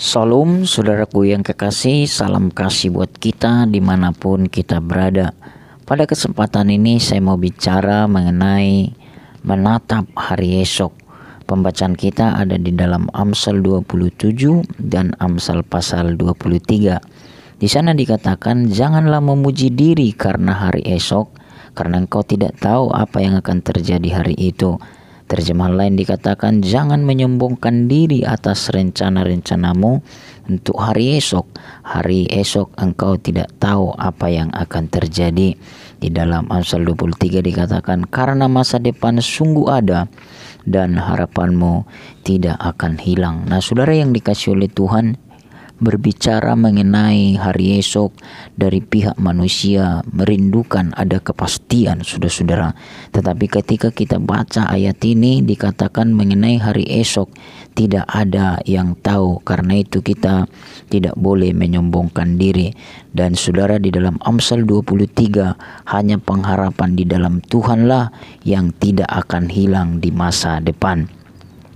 Salam saudaraku yang kekasih, salam kasih buat kita dimanapun kita berada. Pada kesempatan ini saya mau bicara mengenai menatap hari esok. Pembacaan kita ada di dalam Amsal 27 dan Amsal pasal 23. Di sana dikatakan, janganlah memuji diri karena hari esok, karena engkau tidak tahu apa yang akan terjadi hari itu. Terjemahan lain dikatakan, jangan menyombongkan diri atas rencana-rencanamu untuk hari esok. Hari esok engkau tidak tahu apa yang akan terjadi. Di dalam Amsal 23 dikatakan, karena masa depan sungguh ada dan harapanmu tidak akan hilang. Nah, saudara yang dikasihi oleh Tuhan, berbicara mengenai hari esok dari pihak manusia merindukan ada kepastian, saudara-saudara. Tetapi ketika kita baca ayat ini dikatakan mengenai hari esok tidak ada yang tahu, karena itu kita tidak boleh menyombongkan diri. Dan saudara, di dalam Amsal 23 hanya pengharapan di dalam Tuhanlah yang tidak akan hilang di masa depan.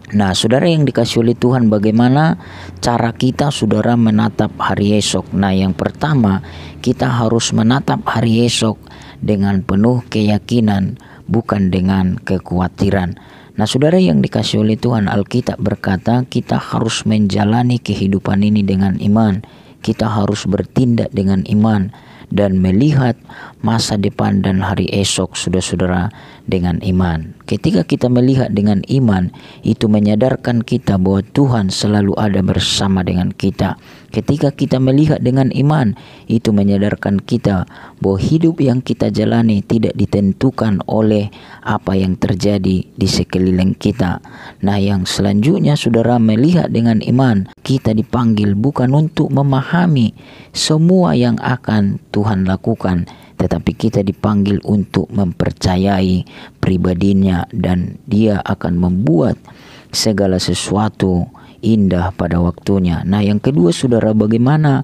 Nah, saudara yang dikasihi oleh Tuhan, bagaimana cara kita, saudara, menatap hari esok? Nah, yang pertama, kita harus menatap hari esok dengan penuh keyakinan, bukan dengan kekhawatiran. Nah, saudara yang dikasihi oleh Tuhan, Alkitab berkata kita harus menjalani kehidupan ini dengan iman. Kita harus bertindak dengan iman dan melihat masa depan dan hari esok, saudara-saudara, dengan iman. Ketika kita melihat dengan iman, itu menyadarkan kita bahwa Tuhan selalu ada bersama dengan kita. Ketika kita melihat dengan iman, itu menyadarkan kita bahwa hidup yang kita jalani tidak ditentukan oleh apa yang terjadi di sekeliling kita. Nah, yang selanjutnya, saudara, melihat dengan iman, kita dipanggil bukan untuk memahami semua yang akan Tuhan lakukan, tetapi kita dipanggil untuk mempercayai pribadinya, dan Dia akan membuat segala sesuatu indah pada waktunya. Nah, yang kedua, saudara, bagaimana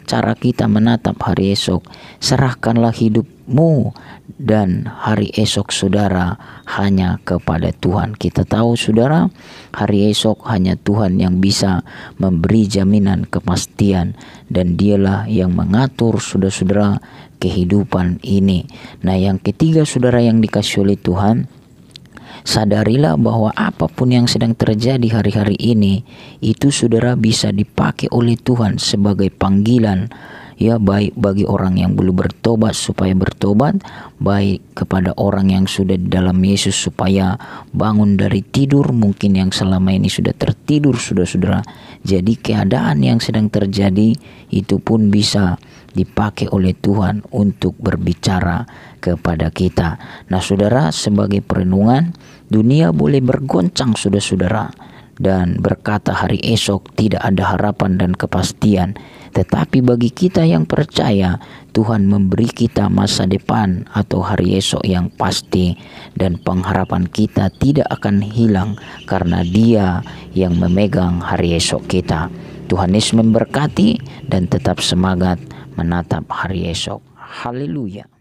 cara kita menatap hari esok? Serahkanlah hidupmu dan hari esok saudara hanya kepada Tuhan. Kita tahu, saudara, hari esok hanya Tuhan yang bisa memberi jaminan kepastian, dan Dialah yang mengatur, saudara-saudara, kehidupan ini. Nah, yang ketiga, saudara yang dikasihi oleh Tuhan, sadarilah bahwa apapun yang sedang terjadi hari-hari ini, itu, saudara, bisa dipakai oleh Tuhan sebagai panggilan, baik bagi orang yang belum bertobat supaya bertobat, baik kepada orang yang sudah di dalam Yesus supaya bangun dari tidur, mungkin yang selama ini sudah tertidur, saudara-saudara. Jadi keadaan yang sedang terjadi itu pun bisa dipakai oleh Tuhan untuk berbicara kepada kita. Nah, saudara, sebagai perenungan, dunia boleh bergoncang, saudara-saudara, dan berkata hari esok tidak ada harapan dan kepastian. Tetapi bagi kita yang percaya, Tuhan memberi kita masa depan atau hari esok yang pasti, dan pengharapan kita tidak akan hilang karena Dia yang memegang hari esok kita. Tuhan Yesus memberkati, dan tetap semangat menatap hari esok. Haleluya.